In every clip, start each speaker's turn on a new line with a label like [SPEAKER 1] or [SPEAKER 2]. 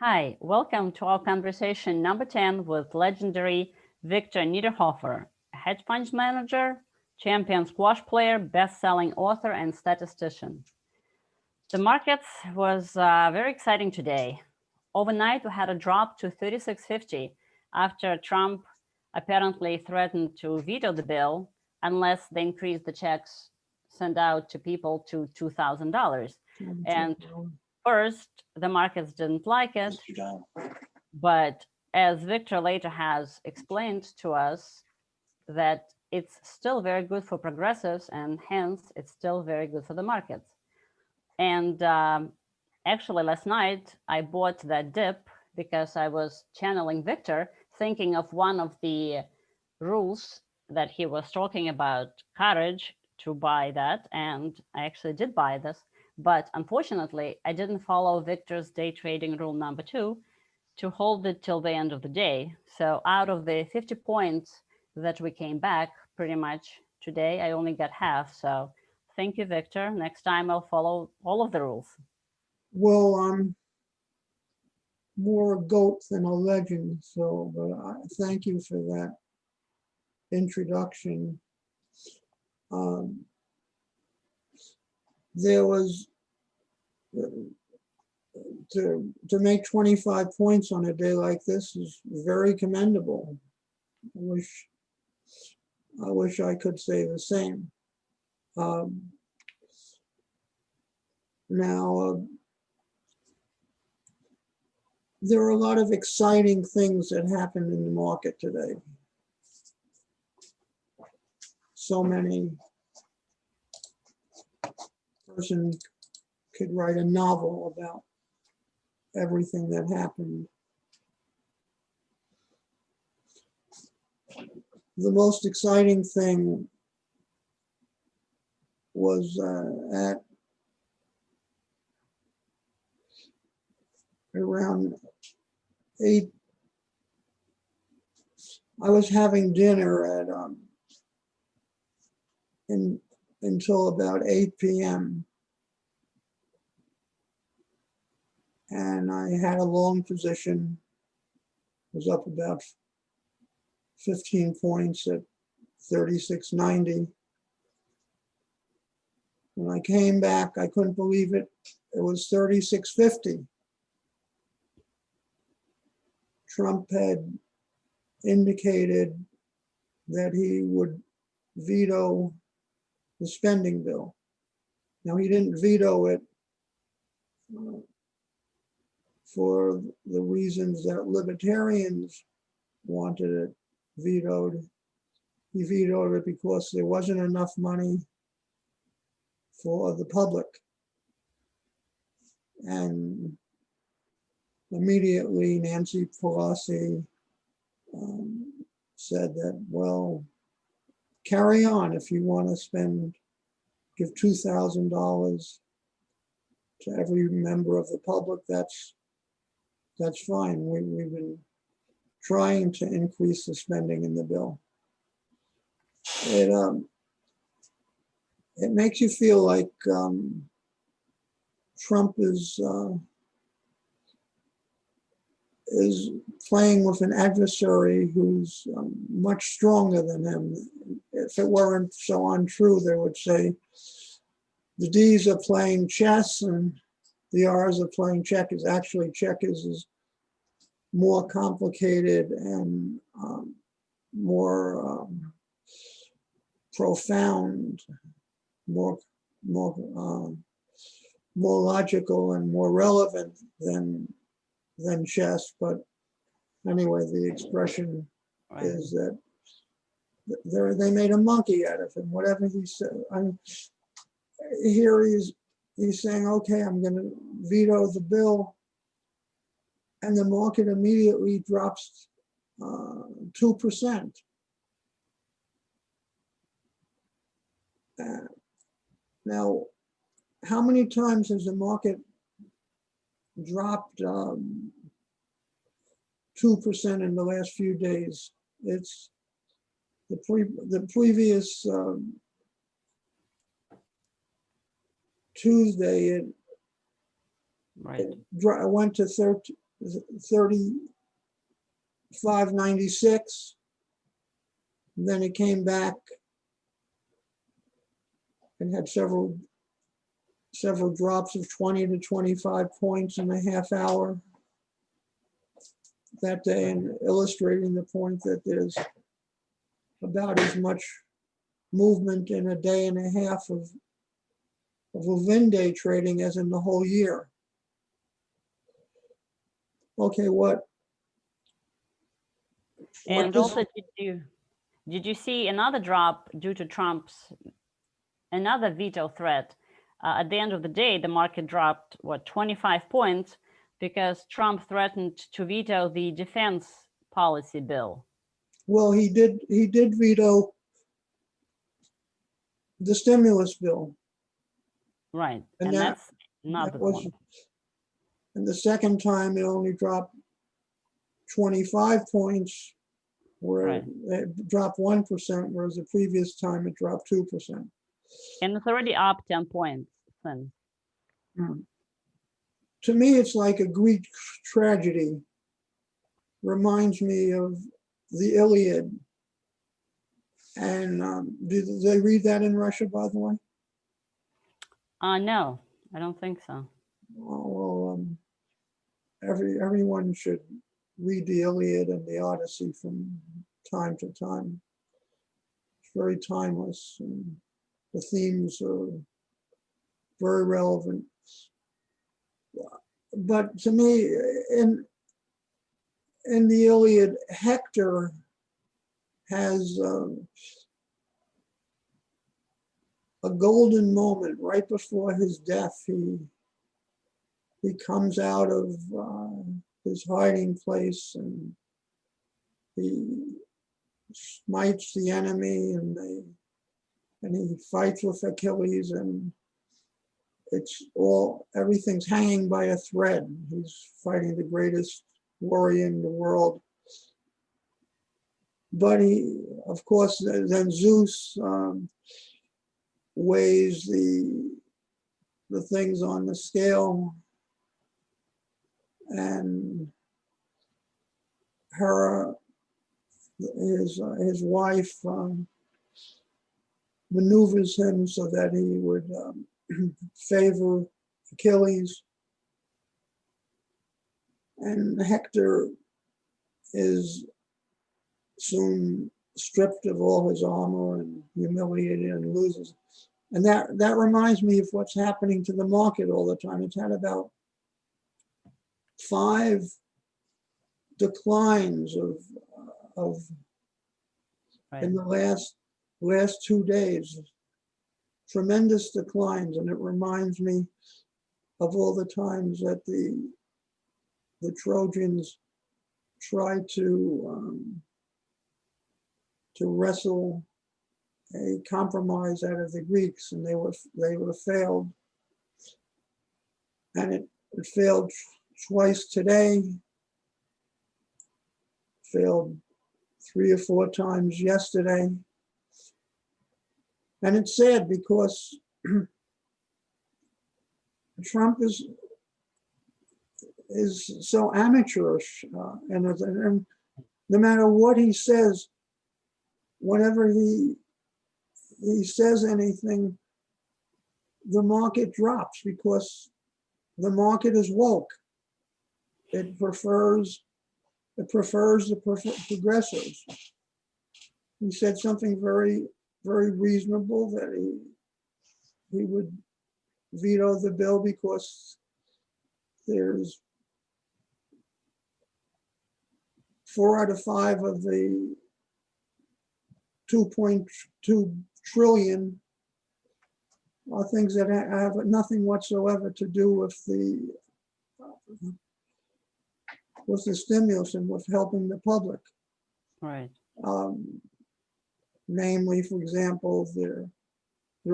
[SPEAKER 1] Hi, welcome to our conversation number 10 with legendary Victor Niederhoffer, a hedge fund manager, champion squash player, best-selling author, and statistician. The markets was very exciting today. Overnight, we had a drop to 36.50 after Trump apparently threatened to veto the bill unless they increase the checks sent out to people to $2,000. And first, the markets didn't like it, but as Victor later has explained to us, that it's still very good for progressives, and hence it's still very good for the markets. And actually, last night I bought that dip because I was channeling Victor, thinking of one of the rules that he was talking about, courage to buy that, and I actually did buy this. But unfortunately, I didn't follow Victor's day trading rule number 2 to hold it till the end of the day. So out of the 50 points that we came back pretty much today, I only got half. So thank you, Victor. Next time I'll follow all of the rules.
[SPEAKER 2] Well, I'm more a goat than a legend, so thank you for that introduction. There was to make 25 points on a day like this is very commendable. I wish I could say the same. Now, there are a lot of exciting things that happened in the market today. So many. Person could write a novel about everything that happened. The most exciting thing was at around 8. I was having dinner at until about 8 p.m. and I had a long position. Was up about 15 points at 36.90. When I came back, I couldn't believe it. It was 36.50. Trump had indicated that he would veto the spending bill. Now, he didn't veto it for the reasons that libertarians wanted it vetoed. He vetoed it because there wasn't enough money for the public. And immediately Nancy Pelosi said that, well, carry on if you want to give $2,000 to every member of the public, that's fine. We've been trying to increase the spending in the bill. It makes you feel like Trump is playing with an adversary who's much stronger than him. If it weren't so untrue, they would say the D's are playing chess and the R's are playing checkers. Actually, checkers is more complicated and more profound, more logical and more relevant than chess. But anyway, the expression is that they made a monkey out of him. Whatever he said, here he's saying, okay, I'm going to veto the bill, and the market immediately drops 2%. Now, how many times has the market dropped 2% in the last few days? It's the previous Tuesday, it went to 35.96. Then it came back and had several drops of 20 to 25 points in a half hour that day, and illustrating the point that there's about as much movement in a day and a half of Levin day trading as in the whole year. Okay,
[SPEAKER 1] And also, did you see another drop due to Trump's another veto threat? At the end of the day, the market dropped, what, 25 points because Trump threatened to veto the defense policy bill.
[SPEAKER 2] Well, he did veto the stimulus bill.
[SPEAKER 1] Right, and that's not the one.
[SPEAKER 2] And the second time it only dropped 25 points, where it dropped 1%, whereas the previous time it dropped 2%.
[SPEAKER 1] And it's already up 10 points since.
[SPEAKER 2] To me, it's like a Greek tragedy. Reminds me of the Iliad. And did they read that in Russia, by the way?
[SPEAKER 1] No, I don't think so.
[SPEAKER 2] Well, everyone should read the Iliad and the Odyssey from time to time. It's very timeless, and the themes are very relevant. But to me, in the Iliad, Hector has a golden moment right before his death. He comes out of his hiding place and he smites the enemy, and he fights with Achilles, and everything's hanging by a thread. He's fighting the greatest warrior in the world. But of course, then Zeus weighs the things on the scale, and Hera, his wife, maneuvers him so that he would favor Achilles. And Hector is soon stripped of all his armor and humiliated and loses. And that reminds me of what's happening to the market all the time. It's had about 5 declines of in the last 2 days, tremendous declines. And it reminds me of all the times that the Trojans tried to wrestle a compromise out of the Greeks, and they were failed. And it failed twice today, failed 3 or 4 times yesterday. And it's sad because Trump is so amateurish, and no matter what he says, whenever he says anything, the market drops because the market is woke. It prefers the progressives. He said something very, very reasonable, that he would veto the bill because there's 4 out of 5 of the 2.2 trillion are things that have nothing whatsoever to do with the stimulus and with helping the public.
[SPEAKER 1] Right.
[SPEAKER 2] Namely, for example, there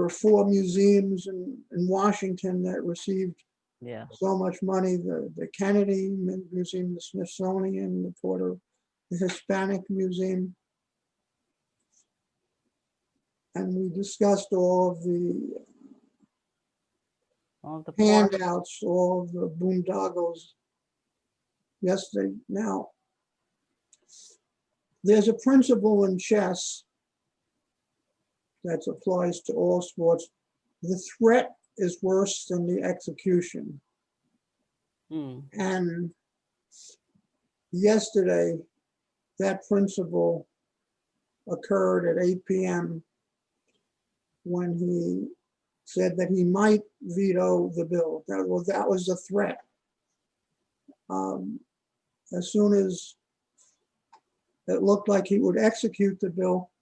[SPEAKER 2] are 4 museums in Washington that received so much money: the Kennedy Museum, the Smithsonian, the Hispanic Museum. And we discussed all of the handouts, all of the boondoggles yesterday. Now, there's a principle in chess that applies to all sports. The threat is worse than the execution. And yesterday, that principle occurred at 8 p.m. when he said that he might veto the bill. That was the threat. As soon as it looked like he would execute the bill,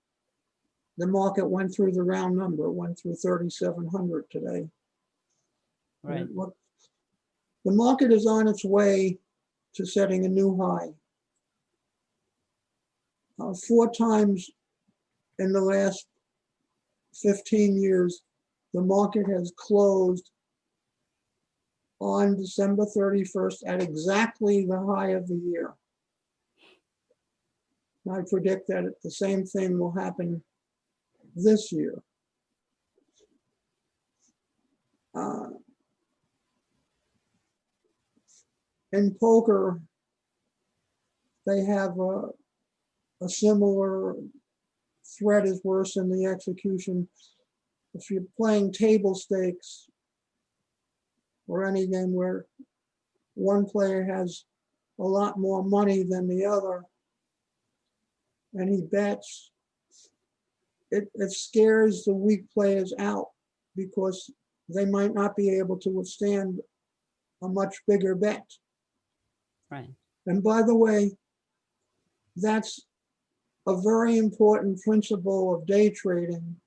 [SPEAKER 2] the market went through the round number, went through 3,700 today.
[SPEAKER 1] Right.
[SPEAKER 2] The market is on its way to setting a new high. 4 times in the last 15 years, the market has closed on December 31st at exactly the high of the year. I predict that the same thing will happen this year. In poker, they have a similar threat is worse than the execution. If you're playing table stakes or any game where one player has a lot more money than the other and he bets, it scares the weak players out because they might not be able to withstand a much bigger bet.
[SPEAKER 1] Right.
[SPEAKER 2] And by the way, that's a very important principle of day trading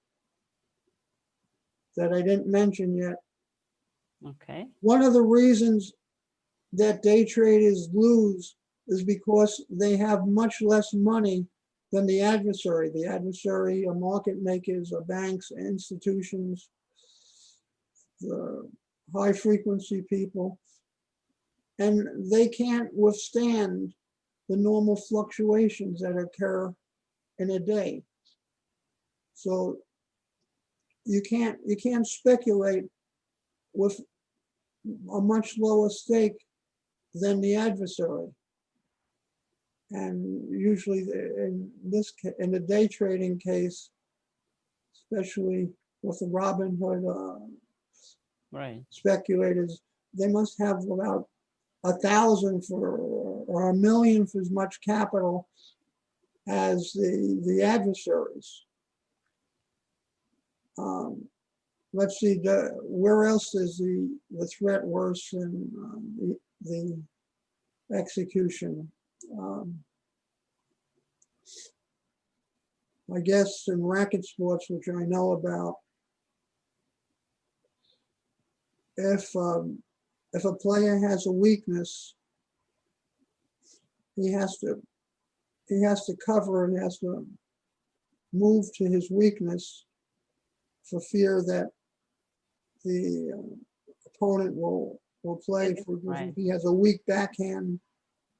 [SPEAKER 2] that I didn't mention yet.
[SPEAKER 1] Okay. One
[SPEAKER 2] One of the reasons that day traders lose is because they have much less money than the adversary. The adversary are market makers, are banks, institutions, the high frequency people, and they can't withstand the normal fluctuations that occur in a day. So you can't speculate with a much lower stake than the adversary. And usually in the day trading case, especially with the Robinhood
[SPEAKER 1] right.
[SPEAKER 2] speculators, they must have about 1,000 or 1 million for as much capital as the adversaries. Let's see, where else is the threat worse than the execution? I guess in racket sports, which I know about, if a player has a weakness, he has to cover and has to move to his weakness for fear that the opponent will play for,
[SPEAKER 1] right.
[SPEAKER 2] if he has a weak backhand.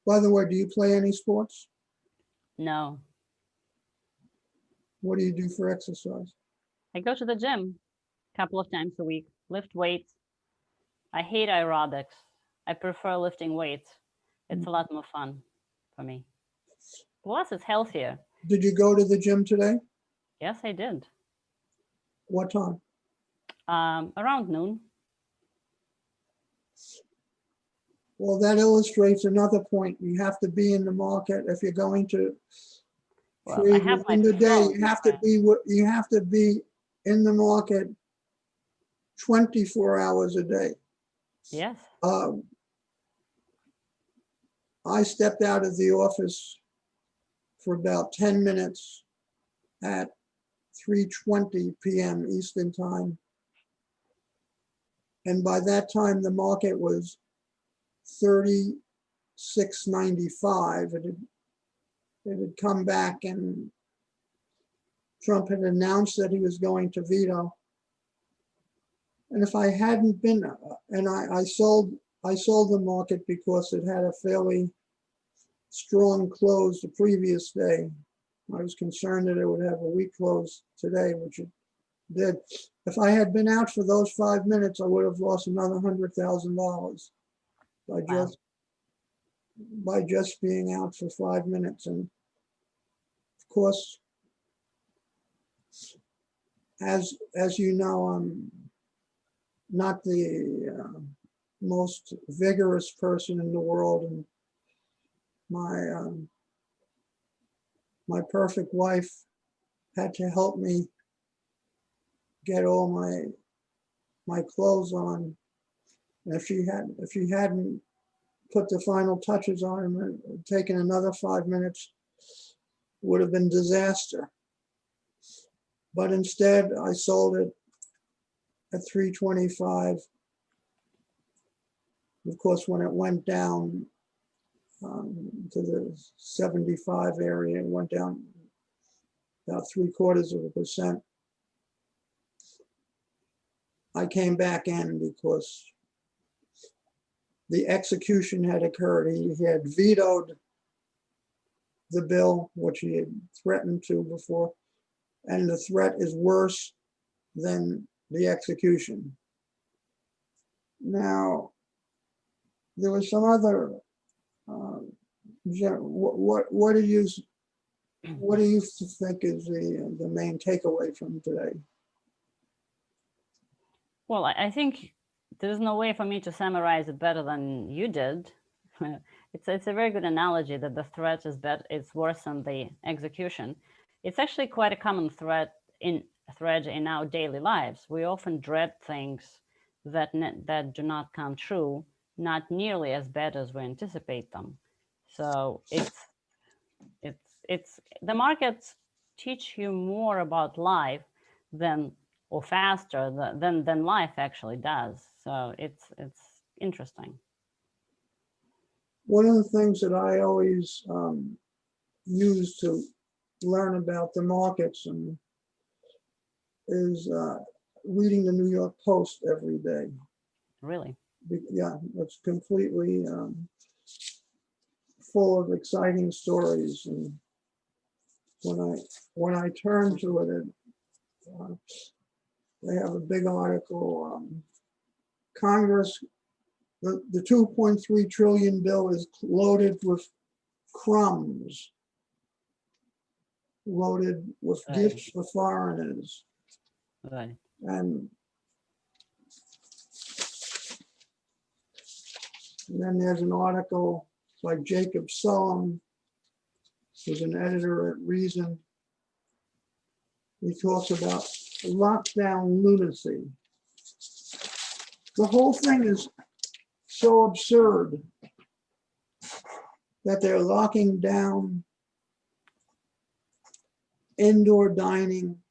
[SPEAKER 2] By the way, do you play any sports?
[SPEAKER 1] No.
[SPEAKER 2] What do you do for exercise?
[SPEAKER 1] I go to the gym a couple of times a week, lift weights. I hate aerobics. I prefer lifting weights. It's a lot more fun for me. Plus, it's healthier.
[SPEAKER 2] Did you go to the gym today?
[SPEAKER 1] Yes, I did.
[SPEAKER 2] What time?
[SPEAKER 1] Around noon.
[SPEAKER 2] Well, that illustrates another point. You have to be in the market if you're going to trade within the day. You have to be in the market 24 hours a day.
[SPEAKER 1] Yes.
[SPEAKER 2] I stepped out of the office for about 10 minutes at 3:20 p.m. Eastern time. And by that time, the market was 36.95. It had come back, and Trump had announced that he was going to veto. And if I hadn't been, and I sold the market because it had a fairly strong close the previous day. I was concerned that it would have a weak close today, which it did. If I had been out for those 5 minutes, I would have lost another $100,000. by just being out for 5 minutes. And of course, as you know, I'm not the most vigorous person in the world, and my perfect wife had to help me get all my clothes on. And if she hadn't put the final touches on them, and taken another 5 minutes, would have been disaster. But instead, I sold it at 325. Of course, when it went down to the 75 area, it went down about 0.75%. I came back in because the execution had occurred. He had vetoed the bill, which he had threatened to before, and the threat is worse than the execution. Now, there was some other. What do you think is the main takeaway from today?
[SPEAKER 1] Well, I think there's no way for me to summarize it better than you did. It's a very good analogy that the threat is it's worse than the execution. It's actually quite a common thread in our daily lives. We often dread things that do not come true, not nearly as bad as we anticipate them. So it's the markets teach you more about life or faster than life actually does. So it's interesting.
[SPEAKER 2] One of the things that I always use to learn about the markets is reading the New York Post every day.
[SPEAKER 1] Really?
[SPEAKER 2] Yeah, it's completely full of exciting stories. And when I turn to it, they have a big article. Congress, the 2.3 trillion bill is loaded with crumbs, loaded with gifts for foreigners.
[SPEAKER 1] Right.
[SPEAKER 2] And then there's an article by Jacob Sullum, who's an editor at Reason. He talks about lockdown lunacy. The whole thing is so absurd that they're locking down indoor dining,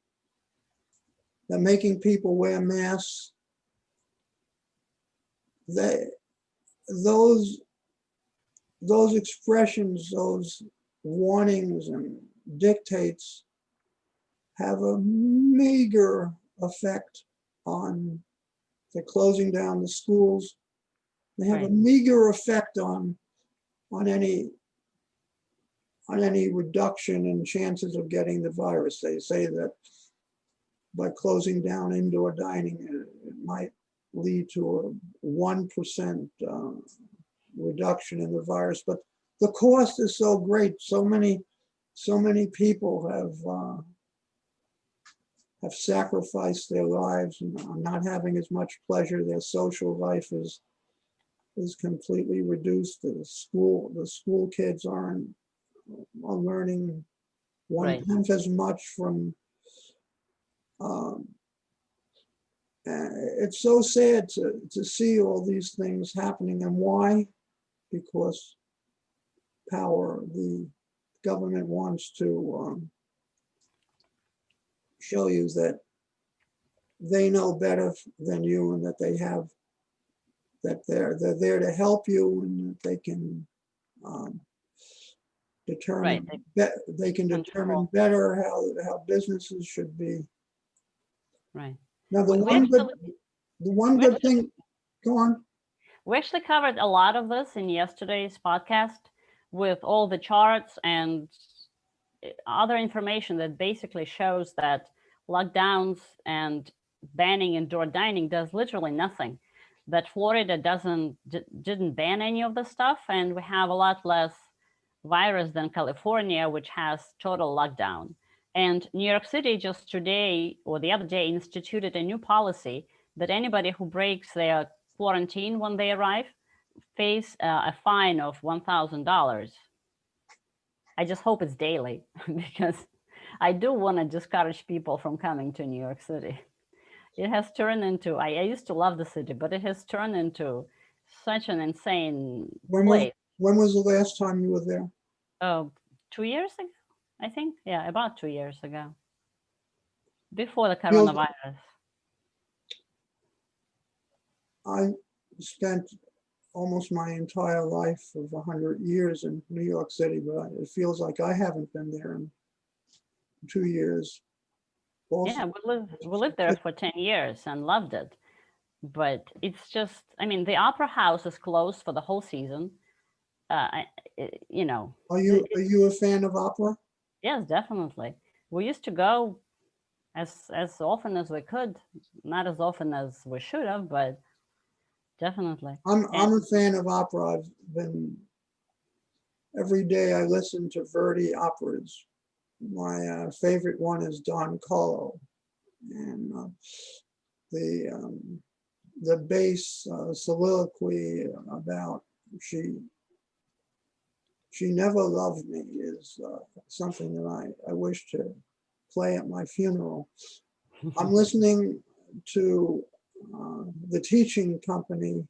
[SPEAKER 2] they're making people wear masks. Those expressions, those warnings and dictates have a meager effect on the closing down the schools. They have a meager effect on any reduction in chances of getting the virus. They say that by closing down indoor dining, it might lead to a 1% reduction in the virus, but the cost is so great. So many people have sacrificed their lives and are not having as much pleasure. Their social life is completely reduced. The school kids are learning 1/10 as much from. It's so sad to see all these things happening, and why? Because the government wants to show you that they know better than you, and that they're there to help you, and that they can determine determine better how businesses should be.
[SPEAKER 1] Right.
[SPEAKER 2] Now the one good thing. Go on.
[SPEAKER 1] We actually covered a lot of this in yesterday's podcast with all the charts and other information that basically shows that lockdowns and banning indoor dining does literally nothing. that Florida didn't ban any of the stuff, and we have a lot less virus than California, which has total lockdown. And New York City just today or the other day instituted a new policy that anybody who breaks their quarantine when they arrive face a fine of $1,000. I just hope it's daily because I do want to discourage people from coming to New York City. It has turned into, I used to love the city, but it has turned into such an insane place.
[SPEAKER 2] When was the last time you were there?
[SPEAKER 1] Oh, 2 years ago, I think. Yeah, about 2 years ago. Before the coronavirus.
[SPEAKER 2] I spent almost my entire life of 100 years in New York City, but it feels like I haven't been there in 2 years.
[SPEAKER 1] Also, yeah, we lived there for 10 years and loved it. But it's just, I mean, the Opera House is closed for the whole season. You know.
[SPEAKER 2] Are you a fan of opera?
[SPEAKER 1] Yes, definitely. We used to go as often as we could, not as often as we should have, but definitely.
[SPEAKER 2] I'm a fan of opera. I've been, every day I listen to Verdi operas. My favorite one is Don Carlo, and the bass soliloquy about she never loved me is something that I wish to play at my funeral. I'm listening to the teaching company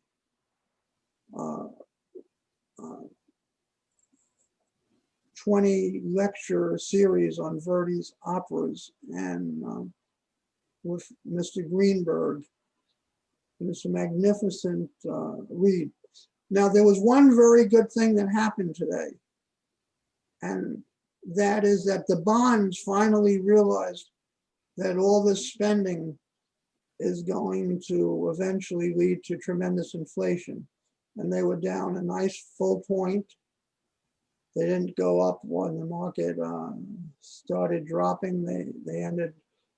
[SPEAKER 2] 20 lecture series on Verdi's operas, and with Mr. Greenberg. And it's a magnificent read. Now, there was one very good thing that happened today, and that is that the bonds finally realized that all this spending is going to eventually lead to tremendous inflation. And they were down a nice full point. They didn't go up when the market started dropping. They ended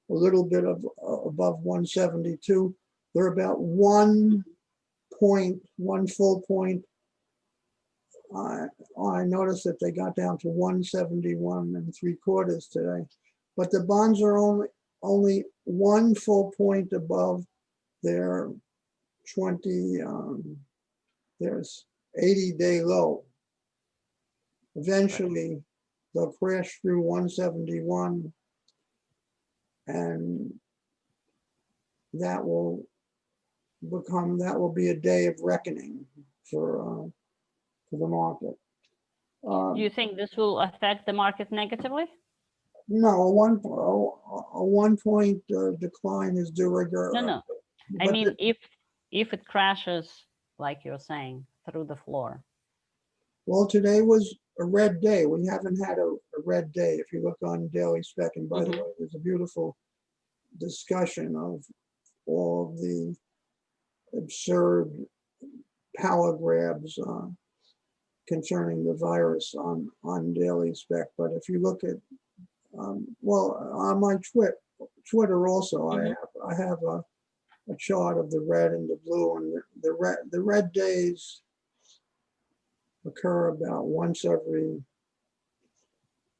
[SPEAKER 2] a little bit above 172. They're about 1 full point. I noticed that they got down to 171 3/4 today, but the bonds are only 1 full point above their 80-day low. Eventually, they'll crash through 171, and that will be a day of reckoning for the market.
[SPEAKER 1] Do you think this will affect the market negatively?
[SPEAKER 2] No, a 1 point decline is de rigueur.
[SPEAKER 1] No. I mean, if it crashes, like you're saying, through the floor.
[SPEAKER 2] Well, today was a red day. We haven't had a red day. If you look on Daily Spec, and by the way, there's a beautiful discussion of all the absurd power grabs concerning the virus on Daily Spec. But if you look at, well, on my Twitter also, I have a chart of the red and the blue, and the red days occur about once every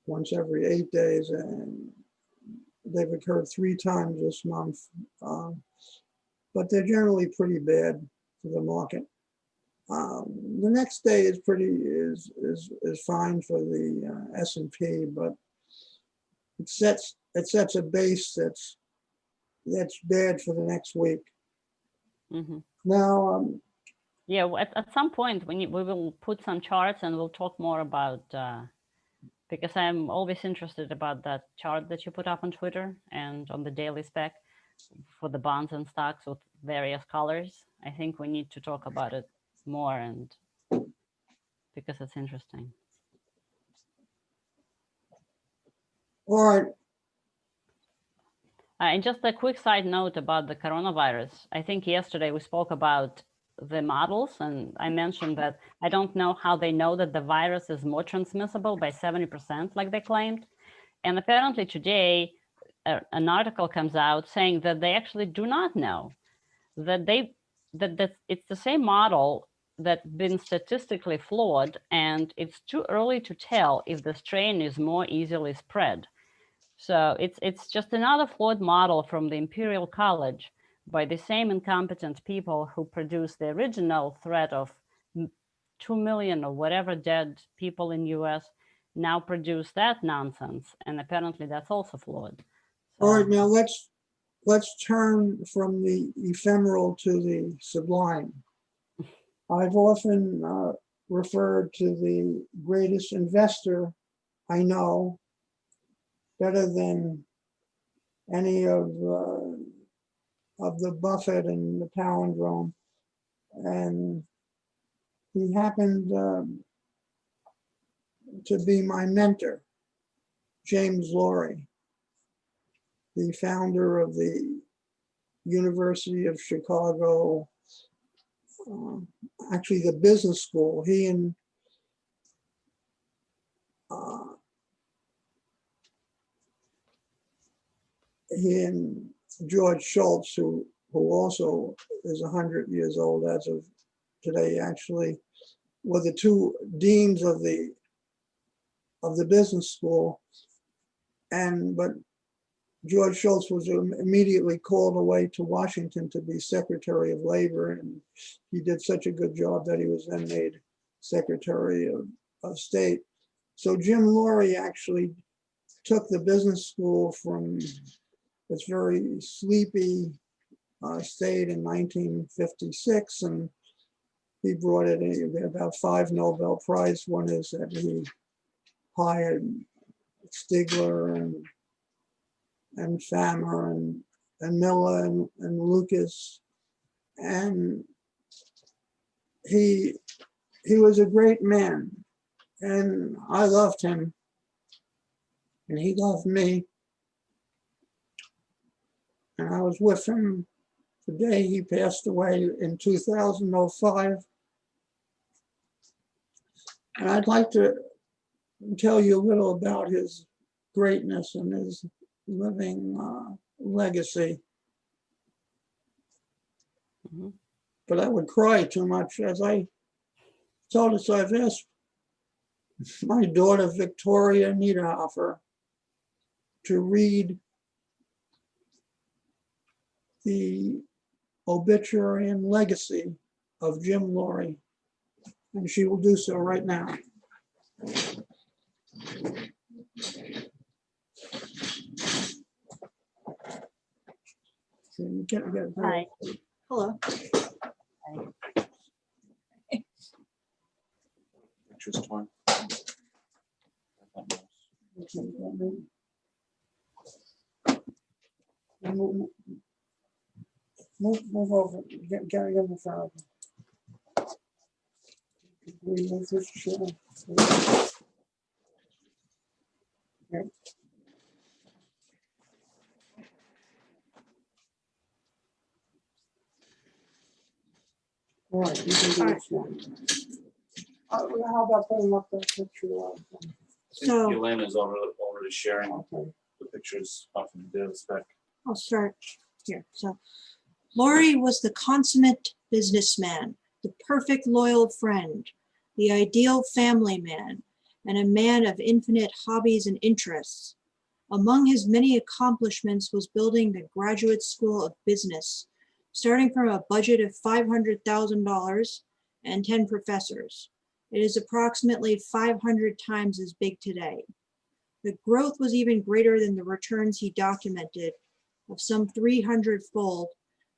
[SPEAKER 2] 8 days, and they've occurred 3 times this month. But they're generally pretty bad for the market. The next day is fine for the S&P, but it sets a base that's bad for the next week. Now,
[SPEAKER 1] yeah, at some point we will put some charts and we'll talk more about because I'm always interested about that chart that you put up on Twitter and on the Daily Spec for the bonds and stocks with various colors. I think we need to talk about it more, and because it's interesting.
[SPEAKER 2] All right.
[SPEAKER 1] And just a quick side note about the coronavirus. I think yesterday we spoke about the models, and I mentioned that I don't know how they know that the virus is more transmissible by 70%, like they claimed. And apparently today, an article comes out saying that they actually do not know, that they that it's the same model that's been statistically flawed, and it's too early to tell if the strain is more easily spread. So it's just another flawed model from the Imperial College by the same incompetent people who produced the original threat of 2 million or whatever dead people in US, now produce that nonsense. And apparently that's also flawed. So,
[SPEAKER 2] All right, now let's turn from the ephemeral to the sublime. I've often referred to the greatest investor I know, better than any of the Buffett and the palindrome, and he happened to be my mentor, James Lorie, the founder of the University of Chicago, actually the business school. He and George Schultz, who also is 100 years old as of today, actually were the two deans of the business school. But George Schultz was immediately called away to Washington to be Secretary of Labor, and he did such a good job that he was then made Secretary of State. So Jim Lorie actually took the business school from its very sleepy state in 1956, and he brought it in about 5 Nobel Prize winners that he hired, Stigler and Fammer and Miller and Lucas, and he was a great man, and I loved him, and he loved me, and I was with him the day he passed away in 2005. And I'd like to tell you a little about his greatness and his living legacy.
[SPEAKER 1] mm-hmm.
[SPEAKER 2] But I would cry too much, as I told us. I've asked my daughter, Victoria Niederhoffer, to read the obituary and legacy of Jim Lorie, and she will do so right now.
[SPEAKER 1] Hi.
[SPEAKER 3] Hello.
[SPEAKER 4] Choose one.
[SPEAKER 2] Move over. Get in the front. We move this chair. Yeah. All right, you can do this one. How about putting up that picture?
[SPEAKER 3] So
[SPEAKER 4] Elena's already sharing
[SPEAKER 2] Okay.
[SPEAKER 4] the pictures off of the daily spec.
[SPEAKER 3] I'll start here. So Lorie was the consummate businessman, the perfect loyal friend, the ideal family man, and a man of infinite hobbies and interests. Among his many accomplishments was building the Graduate School of Business, starting from a budget of $500,000 and 10 professors. It is approximately 500 times as big today. The growth was even greater than the returns he documented, of some 300-fold,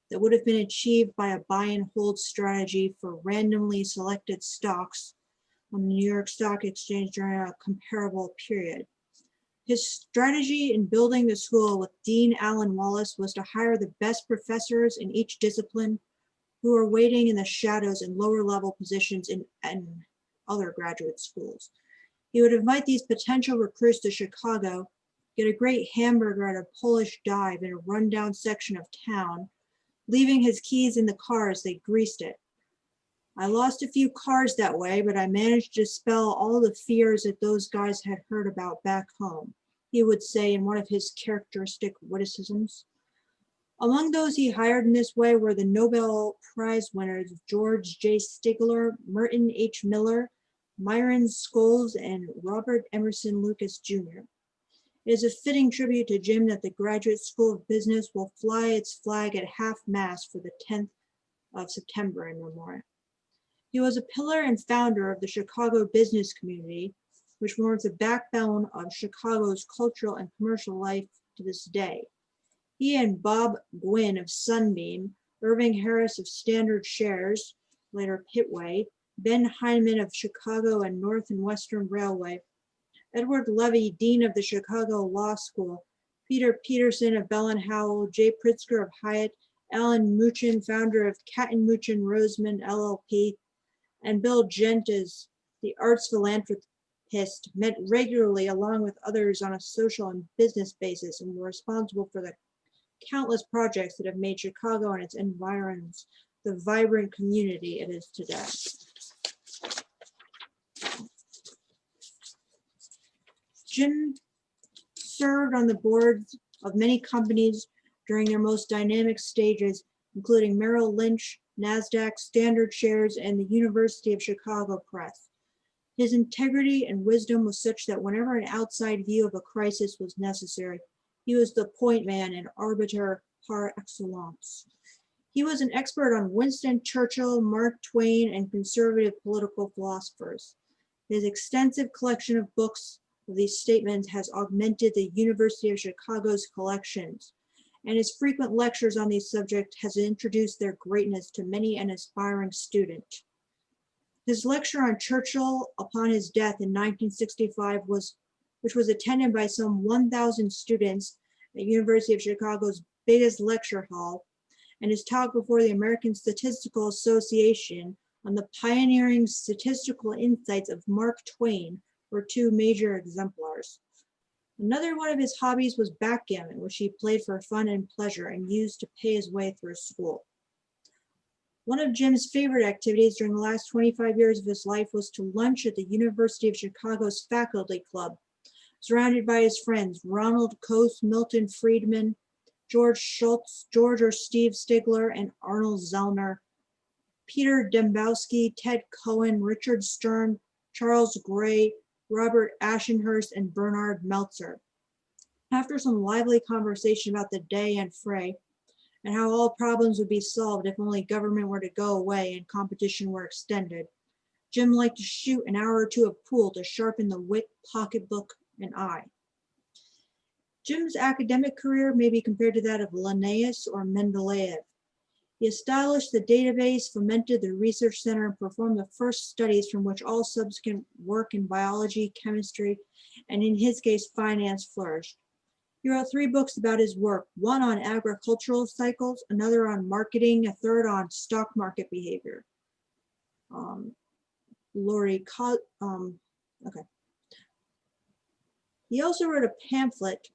[SPEAKER 3] that would have been achieved by a buy and hold strategy for randomly selected stocks on the New York Stock Exchange during a comparable period. His strategy in building the school with Dean Allen Wallace was to hire the best professors in each discipline who are waiting in the shadows in lower level positions in other graduate schools. He would invite these potential recruits to Chicago, get a great hamburger at a Polish dive in a rundown section of town, leaving his keys in the car as they greased it. I lost a few cars that way, but I managed to dispel all the fears that those guys had heard about back home, he would say in one of his characteristic witticisms. Among those he hired in this way were the Nobel Prize winners George J. Stigler, Merton H. Miller, Myron Scholes, and Robert Emerson Lucas Jr. It is a fitting tribute to Jim that the Graduate School of Business will fly its flag at half-mast for the 10th of September in memoriam. He was a pillar and founder of the Chicago business community, which forms the backbone of Chicago's cultural and commercial life to this day. He and Bob Gwynn of Sunbeam, Irving Harris of Standard Shares, later Pitway, Ben Heineman of Chicago and North and Western Railway, Edward Levy, Dean of the Chicago Law School, Peter Peterson of Bell and Howell, Jay Pritzker of Hyatt, Alan Muchin, founder of Catton Muchin Roseman LLP, and Bill Gentes, the arts philanthropist, met regularly along with others on a social and business basis and were responsible for the countless projects that have made Chicago and its environs the vibrant community it is today. Jim served on the boards of many companies during their most dynamic stages, including Merrill Lynch, NASDAQ, Standard Shares, and the University of Chicago Press. His integrity and wisdom was such that whenever an outside view of a crisis was necessary, he was the point man and arbiter par excellence. He was an expert on Winston Churchill, Mark Twain, and conservative political philosophers. His extensive collection of books of these statements has augmented the University of Chicago's collections, and his frequent lectures on these subjects has introduced their greatness to many an aspiring student. His lecture on Churchill upon his death in 1965 which was attended by some 1,000 students at University of Chicago's biggest lecture hall, and his talk before the American Statistical Association on the pioneering statistical insights of Mark Twain were two major exemplars. Another one of his hobbies was backgammon, which he played for fun and pleasure and used to pay his way through school. One of Jim's favorite activities during the last 25 years of his life was to lunch at the University of Chicago's faculty club, surrounded by his friends, Ronald Coase, Milton Friedman, George Schultz, George or Steve Stigler, and Arnold Zellner, Peter Dembowski, Ted Cohen, Richard Stern, Charles Gray, Robert Ashenhurst, and Bernard Meltzer. After some lively conversation about the day and fray, and how all problems would be solved if only government were to go away and competition were extended, Jim liked to shoot an hour or two of pool to sharpen the wit, pocketbook, and eye. Jim's academic career may be compared to that of Linnaeus or Mendeleev. He established the database, fomented the research center, and performed the first studies from which all subsequent work in biology, chemistry, and in his case, finance flourished. He wrote 3 books about his work, one on agricultural cycles, another on marketing, a third on stock market behavior. Lorie, okay. He also wrote a pamphlet,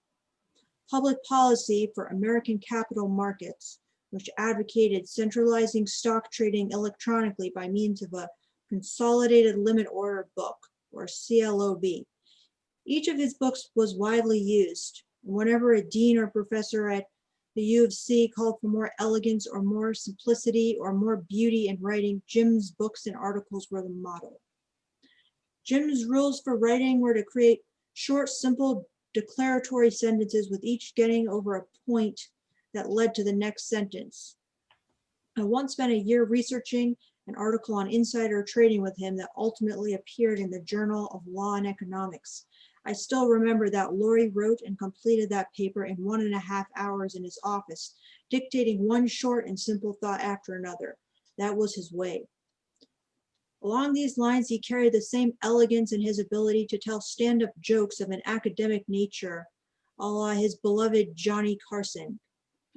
[SPEAKER 3] Public Policy for American Capital Markets, which advocated centralizing stock trading electronically by means of a Consolidated Limit Order Book, or CLOB. Each of his books was widely used. Whenever a dean or professor at the U of C called for more elegance or more simplicity or more beauty in writing, Jim's books and articles were the model. Jim's rules for writing were to create short, simple, declaratory sentences with each getting over a point that led to the next sentence. I once spent a year researching an article on insider trading with him that ultimately appeared in the Journal of Law and Economics. I still remember that Lorie wrote and completed that paper in 1.5 hours in his office, dictating one short and simple thought after another. That was his way. Along these lines, he carried the same elegance in his ability to tell stand-up jokes of an academic nature, a la his beloved Johnny Carson.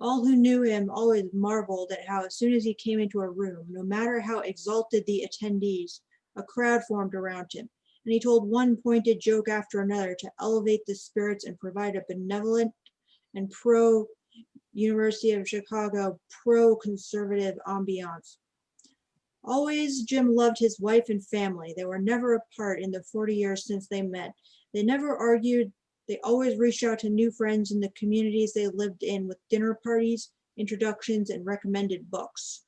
[SPEAKER 3] All who knew him always marveled at how as soon as he came into a room, no matter how exalted the attendees, a crowd formed around him, and he told one pointed joke after another to elevate the spirits and provide a benevolent and pro-University of Chicago, pro-conservative ambiance. Always, Jim loved his wife and family. They were never apart in the 40 years since they met. They never argued. They always reached out to new friends in the communities they lived in with dinner parties, introductions, and recommended books.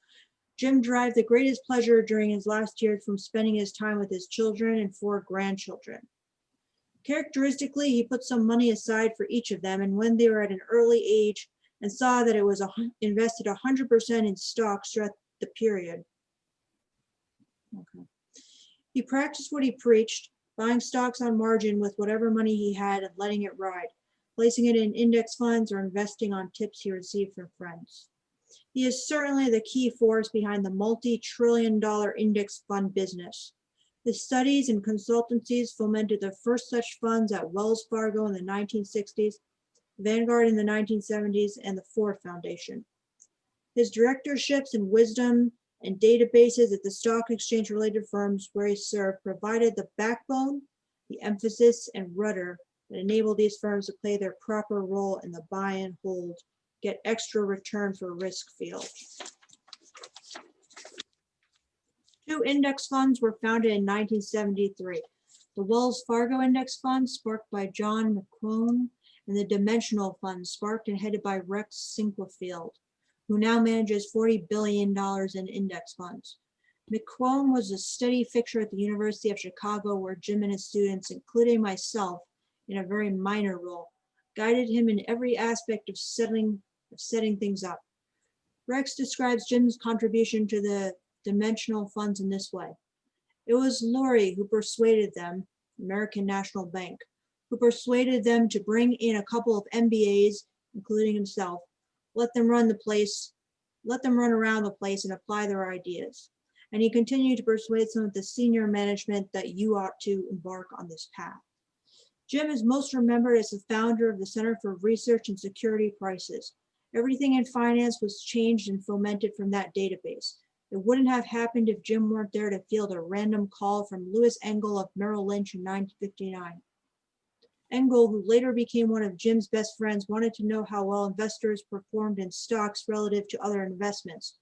[SPEAKER 3] Jim derived the greatest pleasure during his last years from spending his time with his children and 4 grandchildren. Characteristically, he put some money aside for each of them, and when they were at an early age and saw that it was invested 100% in stocks throughout the period. Okay. He practiced what he preached, buying stocks on margin with whatever money he had and letting it ride, placing it in index funds or investing on tips he received from friends. He is certainly the key force behind the multi-trillion-dollar index fund business. His studies and consultancies fomented the first such funds at Wells Fargo in the 1960s, Vanguard in the 1970s, and the Ford Foundation. His directorships and wisdom and databases at the stock exchange-related firms where he served provided the backbone, the emphasis, and rudder that enabled these firms to play their proper role in the buy and hold, get extra return for risk field. 2 index funds were founded in 1973. The Wells Fargo Index Fund, sparked by John McQuone, and the Dimensional Fund, sparked and headed by Rex Sinquefield, who now manages $40 billion in index funds. McQuone was a steady fixture at the University of Chicago, where Jim and his students, including myself, in a very minor role, guided him in every aspect of setting things up. Rex describes Jim's contribution to the dimensional funds in this way. It was Lorie who persuaded them, American National Bank, who persuaded them to bring in a couple of MBAs, including himself, let them run around the place and apply their ideas. And he continued to persuade some of the senior management that you ought to embark on this path. Jim is most remembered as the founder of the Center for Research and Security Prices. Everything in finance was changed and fomented from that database. It wouldn't have happened if Jim weren't there to field a random call from Louis Engel of Merrill Lynch in 1959. Engel, who later became one of Jim's best friends, wanted to know how well investors performed in stocks relative to other investments.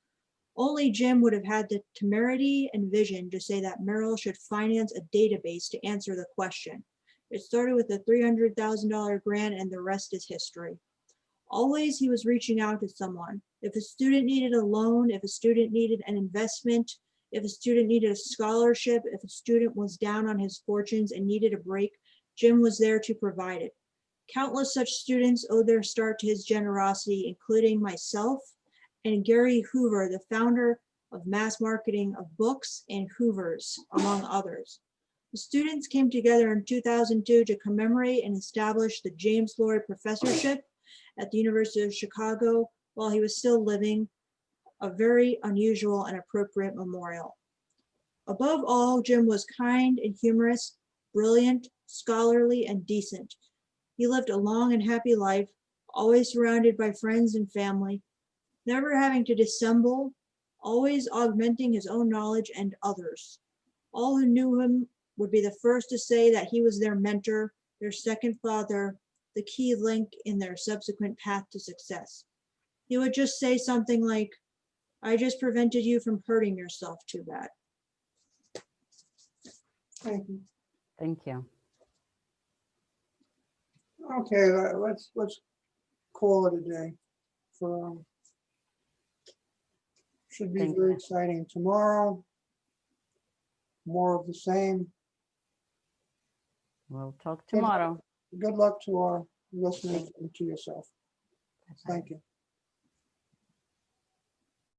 [SPEAKER 3] Only Jim would have had the temerity and vision to say that Merrill should finance a database to answer the question. It started with a $300,000 grant, and the rest is history. Always he was reaching out to someone. If a student needed a loan, if a student needed an investment, if a student needed a scholarship, if a student was down on his fortunes and needed a break, Jim was there to provide it. Countless such students owed their start to his generosity, including myself and Gary Hoover, the founder of mass marketing of books and Hoovers, among others. The students came together in 2002 to commemorate and establish the James Lorie Professorship at the University of Chicago while he was still living, a very unusual and appropriate memorial. Above all, Jim was kind and humorous, brilliant, scholarly, and decent. He lived a long and happy life, always surrounded by friends and family, never having to dissemble, always augmenting his own knowledge and others. All who knew him would be the first to say that he was their mentor, their second father, the key link in their subsequent path to success. He would just say something like, "I just prevented you from hurting yourself too bad."
[SPEAKER 2] Thank you.
[SPEAKER 1] Thank you.
[SPEAKER 2] Okay, let's call it a day. Should be
[SPEAKER 1] Thank
[SPEAKER 2] very
[SPEAKER 1] you.
[SPEAKER 2] exciting tomorrow. More of the same.
[SPEAKER 1] We'll talk tomorrow.
[SPEAKER 2] Good luck to our listeners and to yourself. Thank you.